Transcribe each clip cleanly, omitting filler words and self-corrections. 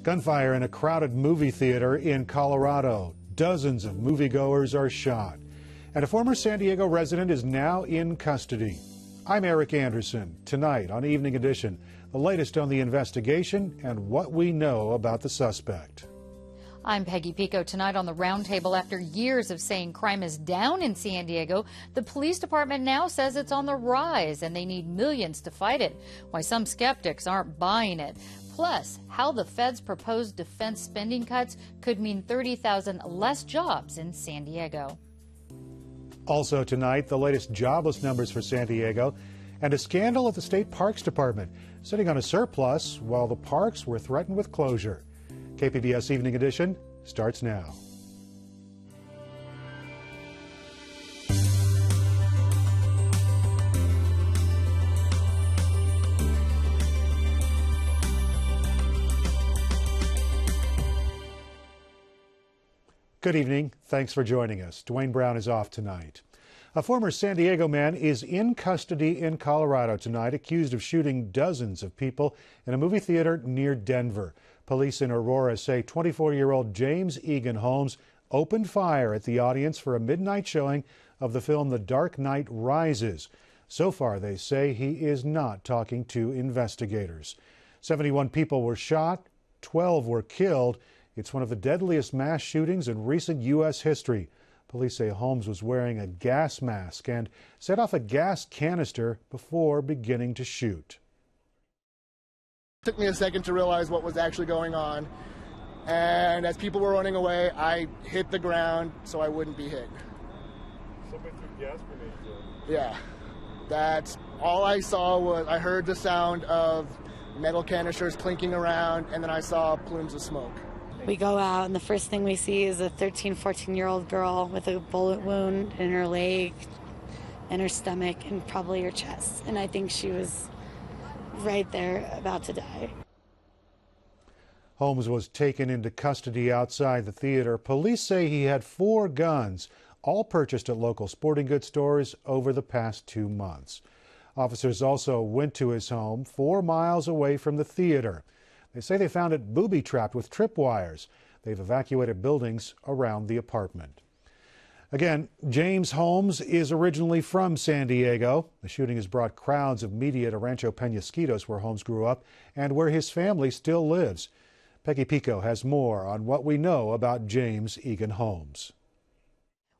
Gunfire in a crowded movie theater in Colorado. Dozens of moviegoers are shot. And a former San Diego resident is now in custody. I'm Eric Anderson. Tonight on Evening Edition, the latest on the investigation and what we know about the suspect. I'm Peggy Pico. Tonight on the Roundtable, after years of saying crime is down in San Diego, the police department now says it's on the rise and they need millions to fight it. Why some skeptics aren't buying it. Plus, how the Fed's proposed defense spending cuts could mean 30,000 less jobs in San Diego. Also tonight, the latest jobless numbers for San Diego and a scandal at the State Parks Department, sitting on a surplus while the parks were threatened with closure. KPBS Evening Edition starts now. Good evening. Thanks for joining us. Dwayne Brown is off tonight. A former San Diego man is in custody in Colorado tonight, accused of shooting dozens of people in a movie theater near Denver. Police in Aurora say 24-year-old James Egan Holmes opened fire at the audience for a midnight showing of the film The Dark Knight Rises. So far, they say he is not talking to investigators. 71 people were shot, 12 were killed. It's one of the deadliest mass shootings in recent U.S. history. Police say Holmes was wearing a gas mask and set off a gas canister before beginning to shoot. It took me a second to realize what was actually going on, and as people were running away, I hit the ground so I wouldn't be hit. Somebody threw gas grenades in. Yeah, that's all I saw. I heard the sound of metal canisters clinking around, and then I saw plumes of smoke. We go out, and the first thing we see is a 13, 14-year-old girl with a bullet wound in her leg, in her stomach, and probably her chest. And I think she was right there about to die. Holmes was taken into custody outside the theater. Police say he had 4 guns, all purchased at local sporting goods stores over the past 2 months. Officers also went to his home 4 miles away from the theater. They say they found it booby-trapped with tripwires. They've evacuated buildings around the apartment. Again, James Holmes is originally from San Diego. The shooting has brought crowds of media to Rancho Penasquitos, where Holmes grew up and where his family still lives. Peggy Pico has more on what we know about James Egan Holmes.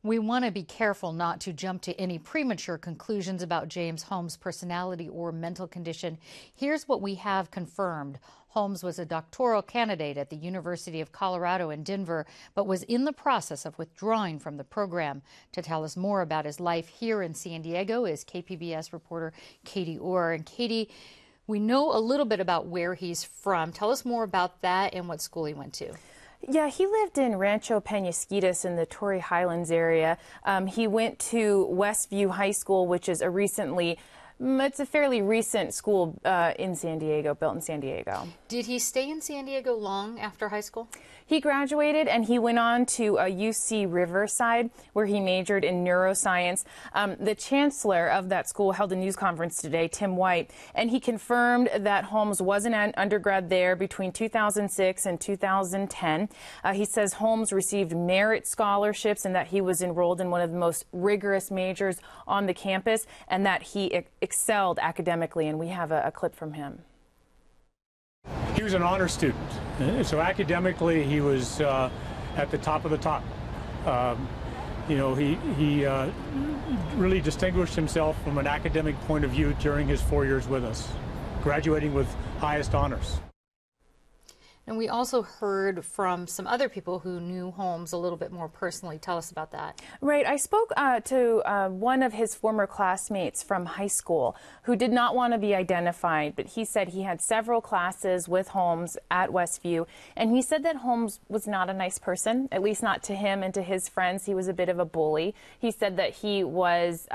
We want to be careful not to jump to any premature conclusions about James Holmes' personality or mental condition. Here's what we have confirmed. Holmes was a doctoral candidate at the University of Colorado in Denver, but was in the process of withdrawing from the program. To tell us more about his life here in San Diego is KPBS reporter Katie Orr. And Katie, we know a little bit about where he's from. Tell us more about that and what school he went to. Yeah, he lived in Rancho Penasquitos in the Torrey Highlands area. He went to Westview High School, which is it's a fairly recent school in San Diego, built in San Diego. Did he stay in San Diego long after high school? He graduated and he went on to UC Riverside, where he majored in neuroscience. The chancellor of that school held a news conference today, Tim White, and he confirmed that Holmes was an undergrad there between 2006 and 2010. He says Holmes received merit scholarships and that he was enrolled in one of the most rigorous majors on the campus and that he excelled academically, and we have a clip from him. He was an honor student, so academically he was at the top of the top. He really distinguished himself from an academic point of view during his 4 years with us, graduating with highest honors. And we also heard from some other people who knew Holmes a little bit more personally. Tell us about that. Right. I spoke to one of his former classmates from high school who did not want to be identified, but he said he had several classes with Holmes at Westview, and he said that Holmes was not a nice person, at least not to him and to his friends. He was a bit of a bully. He said that he was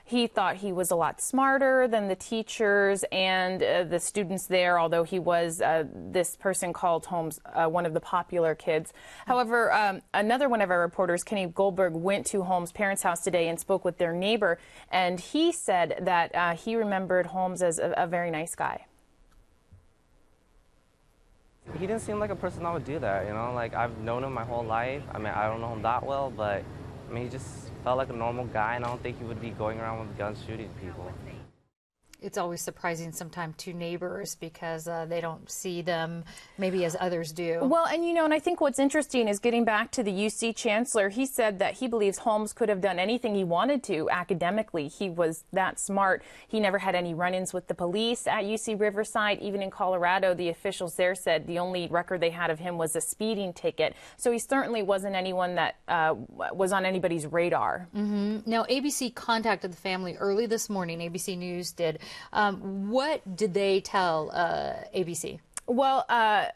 He thought he was a lot smarter than the teachers and the students there, although he was, this person called Holmes one of the popular kids. However, another one of our reporters, Kenny Goldberg, went to Holmes' parents' house today and spoke with their neighbor, and he said that he remembered Holmes as a very nice guy. He didn't seem like a person that would do that, you know? Like, I've known him my whole life. I mean, I don't know him that well, but, I mean, he just felt like a normal guy, and I don't think he would be going around with guns shooting people. It's always surprising sometimes to neighbors because they don't see them maybe as others do. Well, and you know, and I think what's interesting is getting back to the UC chancellor. He said that he believes Holmes could have done anything he wanted to academically. He was that smart. He never had any run-ins with the police at UC Riverside. Even in Colorado, the officials there said the only record they had of him was a speeding ticket. So he certainly wasn't anyone that was on anybody's radar. Now, ABC contacted the family early this morning. ABC News did. What did they tell ABC? Well,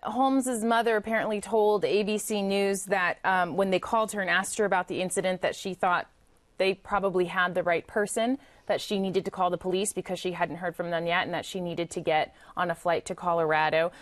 Holmes's mother apparently told ABC News that when they called her and asked her about the incident, that she thought they probably had the right person, that she needed to call the police because she hadn't heard from them yet, and that she needed to get on a flight to Colorado.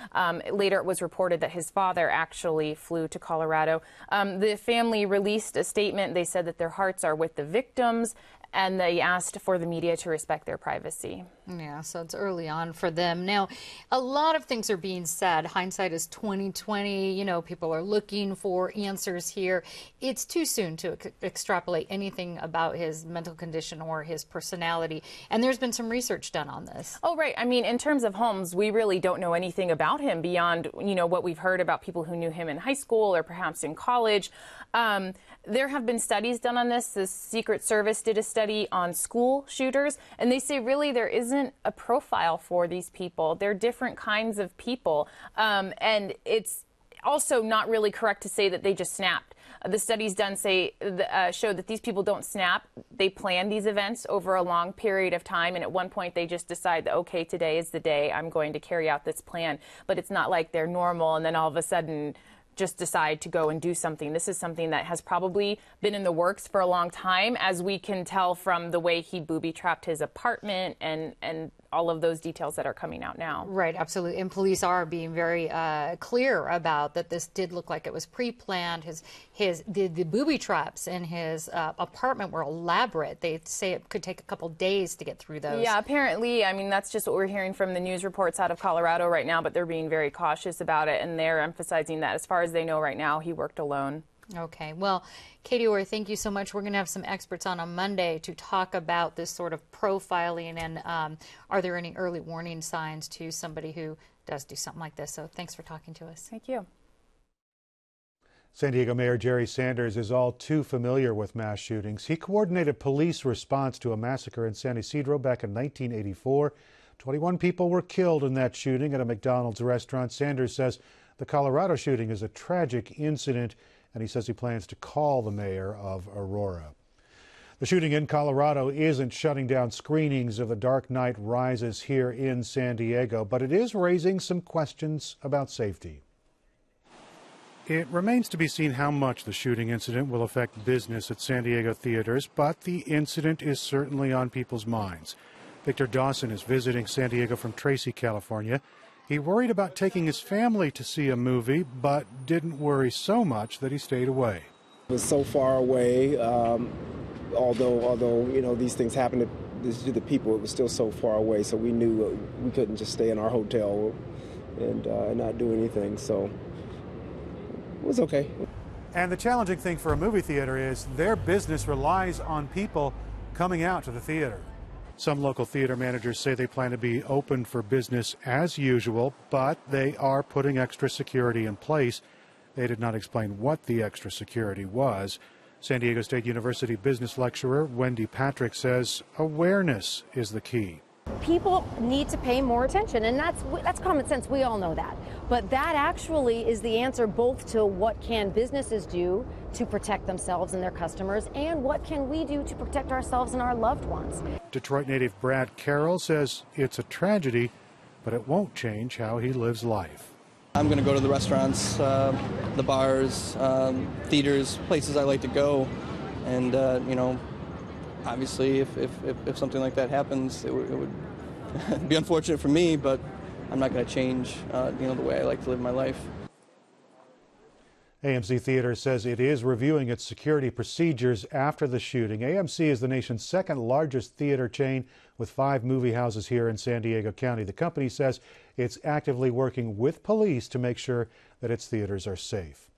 Later, it was reported that his father actually flew to Colorado. The family released a statement. They said that their hearts are with the victims, and they asked for the media to respect their privacy. Yeah, so it's early on for them. Now, a lot of things are being said. Hindsight is 20/20. You know, people are looking for answers here. It's too soon to extrapolate anything about his mental condition or his personality. And there's been some research done on this. Oh, right. I mean, in terms of Holmes, we really don't know anything about him beyond, you know, what we've heard about people who knew him in high school or perhaps in college. There have been studies done on this. The Secret Service did a study on school shooters, and they say really there isn't a profile for these people. They're different kinds of people, and it's also not really correct to say that they just snapped. The studies done show that these people don't snap. They plan these events over a long period of time, and at one point they just decide that, okay, today is the day I'm going to carry out this plan. But it's not like they're normal and then all of a sudden just decide to go and do something. This is something that has probably been in the works for a long time, as we can tell from the way he booby-trapped his apartment and all of those details that are coming out now. Right, absolutely. And police are being very clear about that this did look like it was pre-planned. The booby traps in his apartment were elaborate. They say it could take a couple days to get through those. Yeah, apparently. I mean, that's just what we're hearing from the news reports out of Colorado right now, but they're being very cautious about it, and they're emphasizing that as far as they know right now, he worked alone. Okay. Well, Katie Orr, thank you so much. We're going to have some experts on Monday to talk about this sort of profiling and are there any early warning signs to somebody who does do something like this. So thanks for talking to us. Thank you. San Diego Mayor Jerry Sanders is all too familiar with mass shootings. He coordinated police response to a massacre in San Ysidro back in 1984. 21 people were killed in that shooting at a McDonald's restaurant. Sanders says the Colorado shooting is a tragic incident, and he says he plans to call the mayor of Aurora. The shooting in Colorado isn't shutting down screenings of The Dark Knight Rises here in San Diego, but it is raising some questions about safety. It remains to be seen how much the shooting incident will affect business at San Diego theaters, but the incident is certainly on people's minds. Victor Dawson is visiting San Diego from Tracy, California. He worried about taking his family to see a movie, but didn't worry so much that he stayed away. It was so far away, although you know, these things happen to the people, it was still so far away, so we knew we couldn't just stay in our hotel and not do anything, so it was okay. And the challenging thing for a movie theater is their business relies on people coming out to the theater. Some local theater managers say they plan to be open for business as usual, but they are putting extra security in place. They did not explain what the extra security was. San Diego State University business lecturer Wendy Patrick says awareness is the key. People need to pay more attention, and that's common sense. We all know that. But that actually is the answer both to what can businesses do to protect themselves and their customers, and what can we do to protect ourselves and our loved ones. Detroit native Brad Carroll says it's a tragedy, but it won't change how he lives life. I'm going to go to the restaurants, the bars, theaters, places I like to go, and you know, obviously if something like that happens, it would be unfortunate for me, but I'm not going to change you know, the way I like to live my life. AMC Theater says it is reviewing its security procedures after the shooting. AMC is the nation's second largest theater chain with 5 movie houses here in San Diego County. The company says it's actively working with police to make sure that its theaters are safe.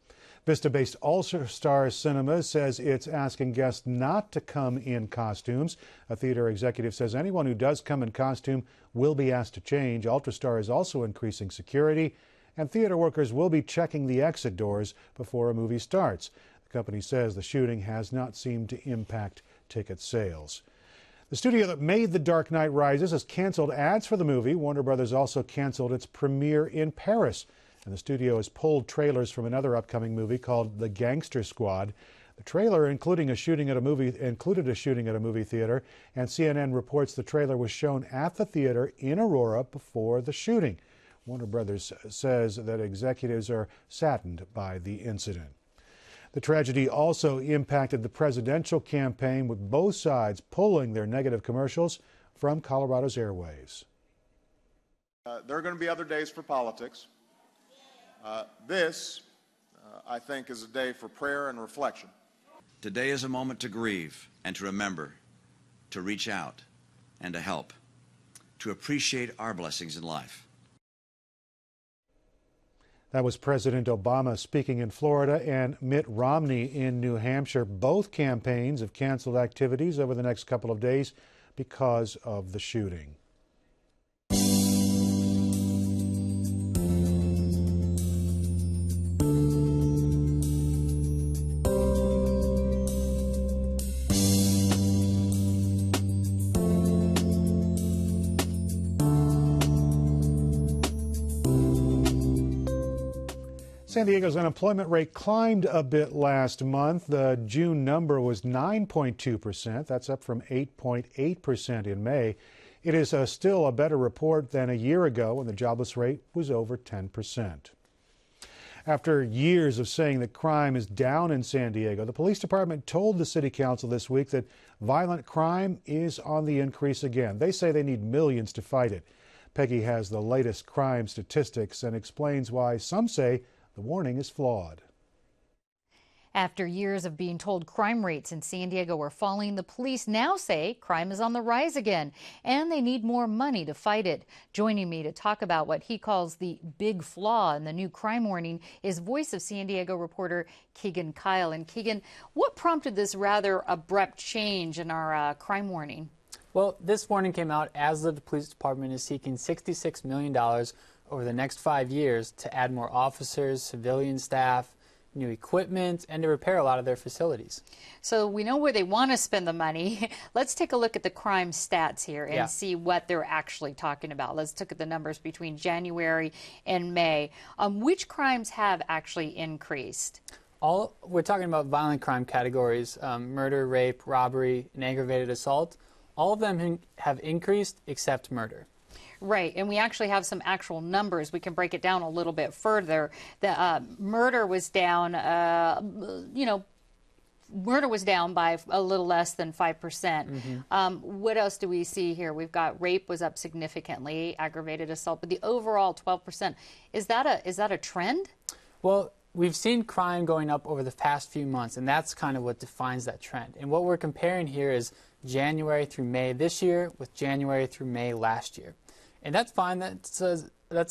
Vista-based ULTRASTAR Cinema says it's asking guests not to come in costumes. A theater executive says anyone who does come in costume will be asked to change. ULTRASTAR is also increasing security, and theater workers will be checking the exit doors before a movie starts. The company says the shooting has not seemed to impact ticket sales. The studio that made The Dark Knight Rises has canceled ads for the movie. Warner Brothers also canceled its premiere in Paris, and the studio has pulled trailers from another upcoming movie called The Gangster Squad. The trailer included a shooting at a movie theater, and CNN reports the trailer was shown at the theater in Aurora before the shooting. Warner Brothers says that executives are saddened by the incident. The tragedy also impacted the presidential campaign, with both sides pulling their negative commercials from Colorado's airwaves. There are going to be other days for politics. This, I think, is a day for prayer and reflection. Today is a moment to grieve and to remember, to reach out and to help, to appreciate our blessings in life. That was President Obama speaking in Florida, and Mitt Romney in New Hampshire. Both campaigns have canceled activities over the next couple of days because of the shooting. San Diego's unemployment rate climbed a bit last month. The June number was 9.2%. That's up from 8.8% in May. It is still a better report than a year ago when the jobless rate was over 10%. After years of saying that crime is down in San Diego, the police department told the city council this week that violent crime is on the increase again. They say they need millions to fight it. Peggy has the latest crime statistics and explains why some say the warning is flawed. After years of being told crime rates in San Diego were falling, the police now say crime is on the rise again, and they need more money to fight it. Joining me to talk about what he calls the big flaw in the new crime warning is Voice of San Diego reporter Keegan Kyle. And Keegan, what prompted this rather abrupt change in our crime warning? Well, this warning came out as the police department is seeking $66 million over the next 5 years to add more officers, civilian staff, new equipment, and to repair a lot of their facilities. So we know where they want to spend the money. Let's take a look at the crime stats here and see what they're actually talking about. Let's look at the numbers between January and May. Which crimes have actually increased? We're talking about violent crime categories, murder, rape, robbery, and aggravated assault. All of them have increased except murder. Right, and we actually have some actual numbers. We can break it down a little bit further. The murder was down, murder was down by a little less than 5%. What else do we see here? We've got rape was up significantly, aggravated assault, but the overall 12%. Is that a trend? Well, we've seen crime going up over the past few months, and that's kind of what defines that trend. And what we're comparing here is January through May this year with January through May last year. And that's fine. That's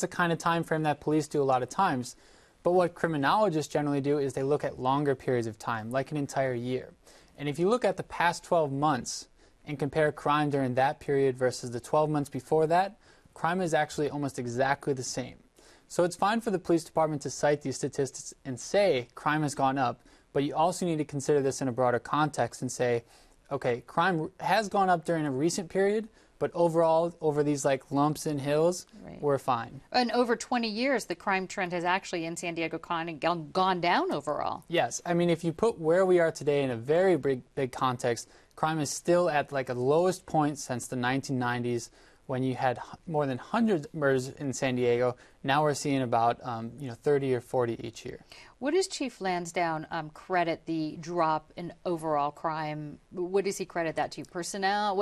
a kind of time frame that police do a lot of times. But what criminologists generally do is they look at longer periods of time, like an entire year. And if you look at the past 12 months and compare crime during that period versus the 12 months before that, crime is actually almost exactly the same. So it's fine for the police department to cite these statistics and say crime has gone up, but you also need to consider this in a broader context and say, okay, crime has gone up during a recent period, but overall, over these like lumps and hills, we're fine. And over 20 years, the crime trend has actually in San Diego gone down overall. Yes. I mean, if you put where we are today in a very big context, crime is still at like a lowest point since the 1990s when you had more than 100 murders in San Diego. Now we're seeing about 30 or 40 each year. What does Chief Lansdowne credit the drop in overall crime? What does he credit that to? Personnel?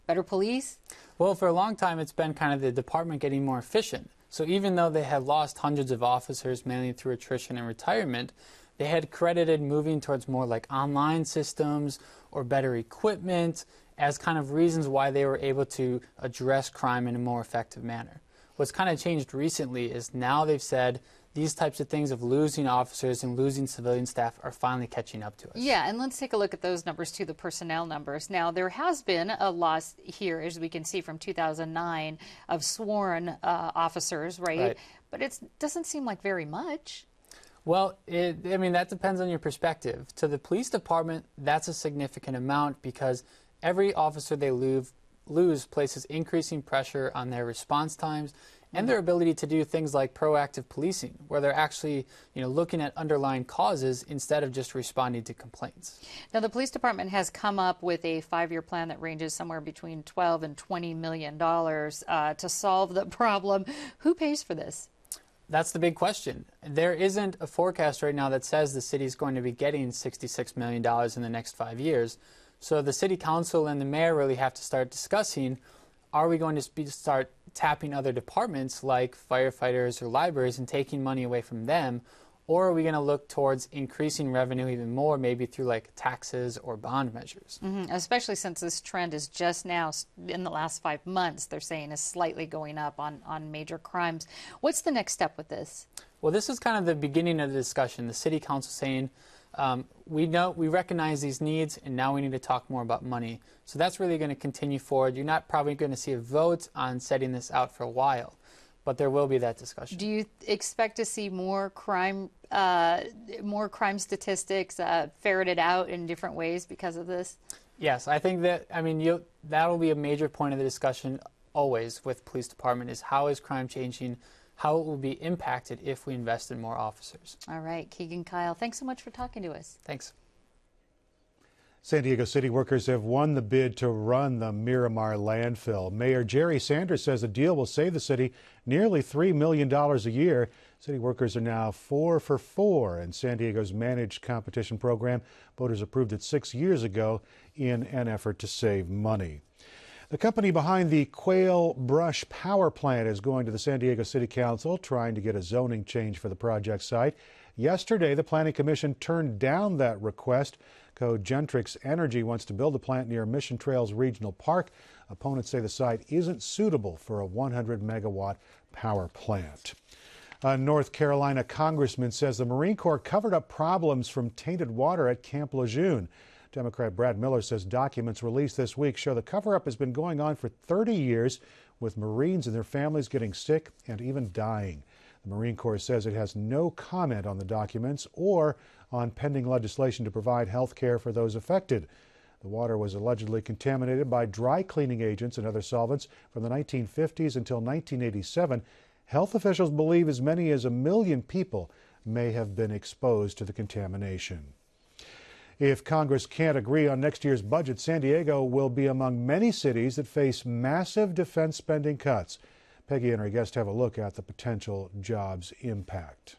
Better police? Well, for a long time, it's been kind of the department getting more efficient. So even though they had lost hundreds of officers, mainly through attrition and retirement, they had credited moving towards more like online systems or better equipment as kind of reasons why they were able to address crime in a more effective manner. What's kind of changed recently is now they've said these types of things of losing officers and losing civilian staff are finally catching up to us. Yeah, and let's take a look at those numbers too, the personnel numbers. Now, there has been a loss here, as we can see from 2009, of sworn officers, right? But it doesn't seem like very much. Well, I mean, that depends on your perspective. To the police department, that's a significant amount because every officer they lose places increasing pressure on their response times and their ability to do things like proactive policing, where they're actually, looking at underlying causes instead of just responding to complaints. Now, the police department has come up with a 5-year plan that ranges somewhere between $12 and $20 million to solve the problem. Who pays for this? That's the big question. There isn't a forecast right now that says the city is going to be getting $66 million in the next 5 years. So the city council and the mayor really have to start discussing, are we going to start tapping other departments like firefighters or libraries and taking money away from them, or are we going to look towards increasing revenue even more, maybe through like taxes or bond measures? Especially since this trend is just now, in the last 5 months, they're saying is slightly going up on major crimes. What's the next step with this? Well, this is kind of the beginning of the discussion. The city council saying, we recognize these needs and now we need to talk more about money. So that's really going to continue forward. You're not probably going to see a vote on setting this out for a while, but there will be that discussion. Do you expect to see more crime statistics ferreted out in different ways because of this? Yes, I think that, that'll be a major point of the discussion always with police department is how is crime changing, how it will be impacted if we invest in more officers. All right, Keegan Kyle, thanks so much for talking to us. Thanks. San Diego city workers have won the bid to run the Miramar landfill. Mayor Jerry Sanders says the deal will save the city nearly $3 million a year. City workers are now 4 for 4 in San Diego's managed competition program. Voters approved it 6 years ago in an effort to save money. The company behind the Quail Brush Power Plant is going to the San Diego City Council trying to get a zoning change for the project site. Yesterday, the Planning Commission turned down that request. Cogentrix Energy wants to build a plant near Mission Trails Regional Park. Opponents say the site isn't suitable for a 100-megawatt power plant. A North Carolina congressman says the Marine Corps covered up problems from tainted water at Camp Lejeune. Democrat Brad Miller says documents released this week show the cover-up has been going on for 30 years, with Marines and their families getting sick and even dying. The Marine Corps says it has no comment on the documents or on pending legislation to provide health care for those affected. The water was allegedly contaminated by dry cleaning agents and other solvents from the 1950s until 1987. Health officials believe as many as 1 million people may have been exposed to the contamination. If Congress can't agree on next year's budget, San Diego will be among many cities that face massive defense spending cuts. Peggy and her guest have a look at the potential jobs impact.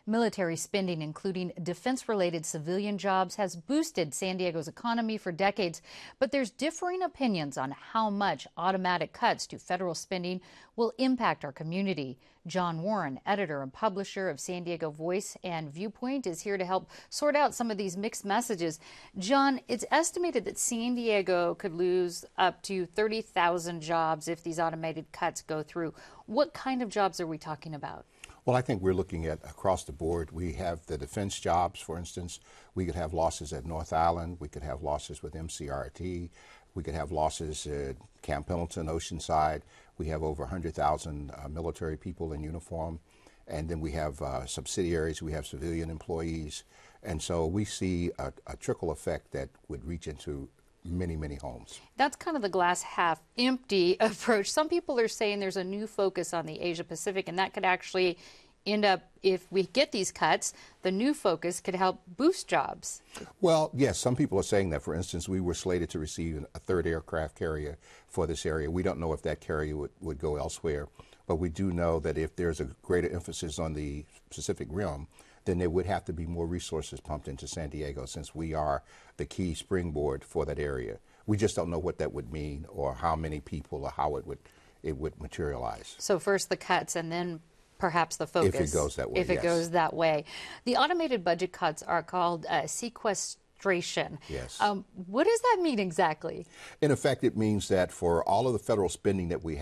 Military spending, including defense-related civilian jobs, has boosted San Diego's economy for decades, but there's differing opinions on how much automatic cuts to federal spending will impact our community. John Warren, editor and publisher of San Diego Voice and Viewpoint, is here to help sort out some of these mixed messages. John, it's estimated that San Diego could lose up to 30,000 jobs if these automated cuts go through. What kind of jobs are we talking about? Well, I think we're looking at across the board. We have the defense jobs, for instance. We could have losses at North Island. We could have losses with MCRT. We could have losses at Camp Pendleton, Oceanside. We have over 100,000 military people in uniform. And then we have subsidiaries. We have civilian employees. And so we see a trickle effect that would reach into many, many homes. That's kind of the glass half empty approach. Some people are saying there's a new focus on the Asia Pacific, and that could actually end up, if we get these cuts, the new focus could help boost jobs. Well, yes, some people are saying that. For instance, we were slated to receive a 3rd aircraft carrier for this area. We don't know if that carrier would go elsewhere, but we do know that if there's a greater emphasis on the Pacific Rim, then there would have to be more resources pumped into San Diego, since we are the key springboard for that area. We just don't know what that would mean or how many people or how it would it would materialize. So first the cuts and then perhaps the focus. If it goes that way, If it goes that way. The automated budget cuts are called sequestration. Yes. What does that mean exactly? In effect, it means that for all of the federal spending that we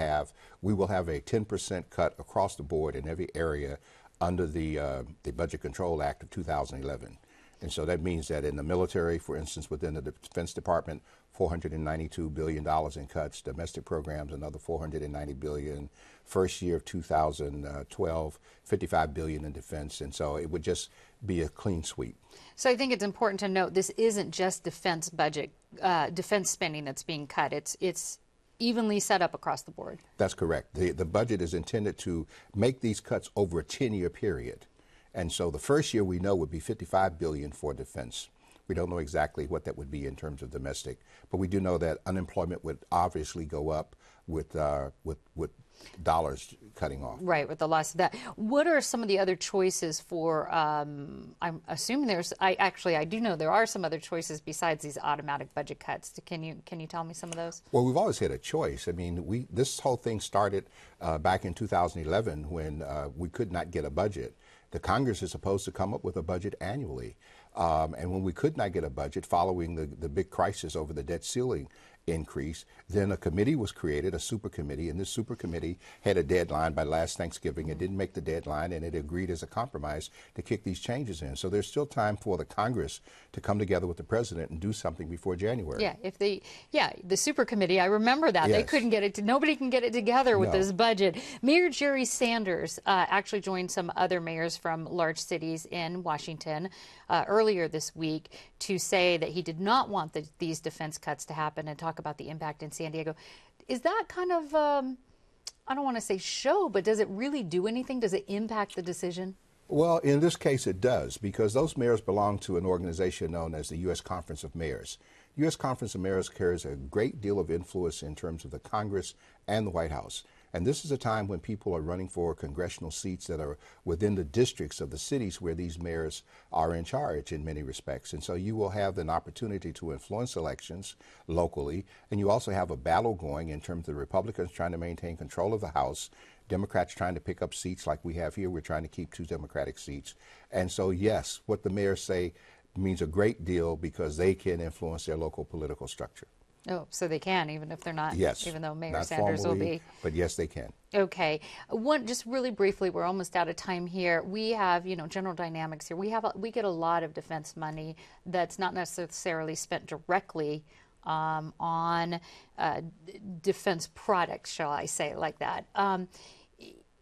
will have a 10% cut across the board in every area under the Budget Control Act of 2011. And so that means that in the military, for instance, within the Defense Department, $492 billion in cuts, domestic programs, another $490 billion. First year of 2012, $55 billion in defense. And so it would just be a clean sweep. So I think it's important to note this isn't just defense budget, defense spending that's being cut. It's evenly set up across the board. That's correct. The budget is intended to make these cuts over a 10-year period. And so the first year we know would be $55 billion for defense. We don't know exactly what that would be in terms of domestic, but we do know that unemployment would obviously go up with dollars cutting off. Right, with the loss of that. What are some of the other choices for, I'm assuming I do know there are some other choices besides these automatic budget cuts. Can you tell me some of those? Well, we've always had a choice. I mean, this whole thing started back in 2011 when we could not get a budget. The Congress is supposed to come up with a budget annually. And when we could not get a budget following the big crisis over the debt ceiling increase, then a committee was created, a super committee, and this super committee had a deadline by last Thanksgiving. It didn't make the deadline, and it agreed as a compromise to kick these changes in. So there's still time for the Congress to come together with the president and do something before January. Yeah, the super committee, I remember that. Yes. They couldn't get it, nobody can get it together with No. this budget. Mayor Jerry Sanders actually joined some other mayors from large cities in Washington earlier this week to say that he did not want these defense cuts to happen and talk about the impact in San Diego. Is that kind of, I don't want to say show, but does it really do anything? Does it impact the decision? Well, in this case, it does, because those mayors belong to an organization known as the U.S. Conference of Mayors. The U.S. Conference of Mayors carries a great deal of influence in terms of the Congress and the White House. And this is a time when people are running for congressional seats that are within the districts of the cities where these mayors are in charge in many respects. And so you will have an opportunity to influence elections locally. And you also have a battle going in terms of the Republicans trying to maintain control of the House, Democrats trying to pick up seats like we have here. We're trying to keep 2 Democratic seats. And so, yes, what the mayors say means a great deal because they can influence their local political structure. Oh, so they can, even if they're not, yes, even though Mayor not Sanders formally, will be. But yes, they can. Okay. Just really briefly, we're almost out of time here. We have, General Dynamics here. We get a lot of defense money that's not necessarily spent directly on defense products, shall I say it like that.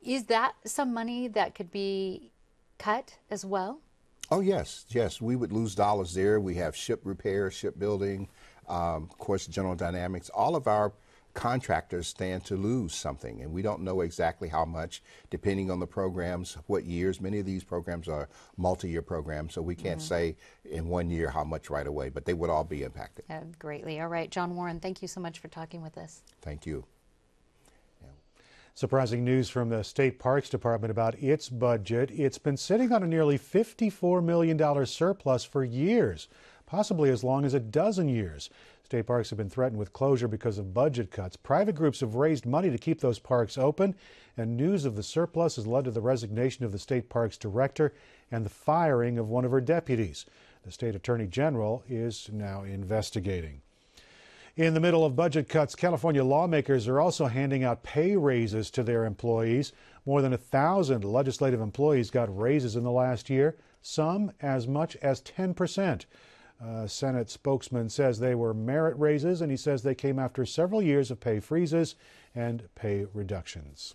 Is that some money that could be cut as well? Oh, yes. We would lose dollars there. We have ship repair, shipbuilding, of course, General Dynamics. All of our contractors stand to lose something, and we don't know exactly how much, depending on the programs, what years. Many of these programs are multi-year programs, so we can't say in 1 year how much right away, but they would all be impacted. Greatly. All right, John Warren, thank you so much for talking with us. Thank you. Surprising news from the State Parks Department about its budget. It's been sitting on a nearly $54 million surplus for years, possibly as long as a dozen years. State parks have been threatened with closure because of budget cuts. Private groups have raised money to keep those parks open, and news of the surplus has led to the resignation of the state parks director and the firing of one of her deputies. The state attorney general is now investigating. In the middle of budget cuts, California lawmakers are also handing out pay raises to their employees. More than 1,000 legislative employees got raises in the last year, some as much as 10%. Senate spokesman says they were merit raises, and he says they came after several years of pay freezes and pay reductions.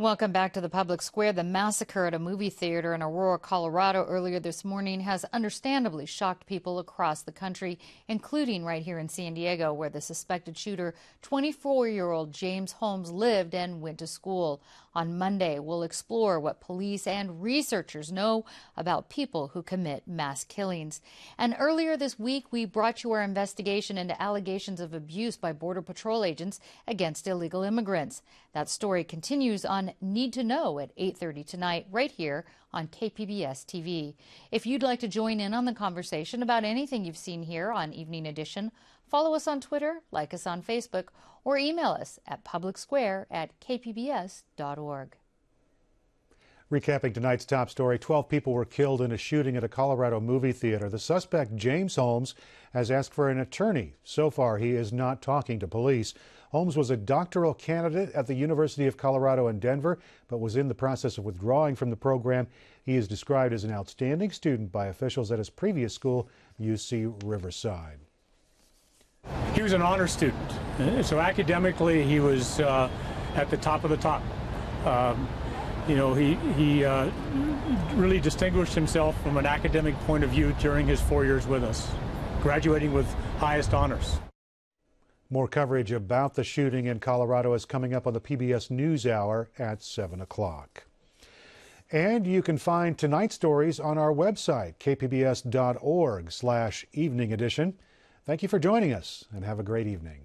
Welcome back to the Public Square. The massacre at a movie theater in Aurora, Colorado earlier this morning has understandably shocked people across the country, including right here in San Diego, where the suspected shooter, 24-year-old James Holmes, lived and went to school. On Monday, we'll explore what police and researchers know about people who commit mass killings. And earlier this week, we brought you our investigation into allegations of abuse by Border Patrol agents against illegal immigrants. That story continues on Need to Know at 8:30 tonight, right here on KPBS TV. If you'd like to join in on the conversation about anything you've seen here on Evening Edition, follow us on Twitter, like us on Facebook, or email us at publicsquare@kpbs.org. Recapping tonight's top story, 12 people were killed in a shooting at a Colorado movie theater. The suspect, James Holmes, has asked for an attorney. So far, he is not talking to police. Holmes was a doctoral candidate at the University of Colorado in Denver, but was in the process of withdrawing from the program. He is described as an outstanding student by officials at his previous school, UC Riverside. He was an honor student, so academically he was at the top of the top. He really distinguished himself from an academic point of view during his 4 years with us, graduating with highest honors. More coverage about the shooting in Colorado is coming up on the PBS NewsHour at 7 o'clock. And you can find tonight's stories on our website, kpbs.org/evening edition. Thank you for joining us and have a great evening.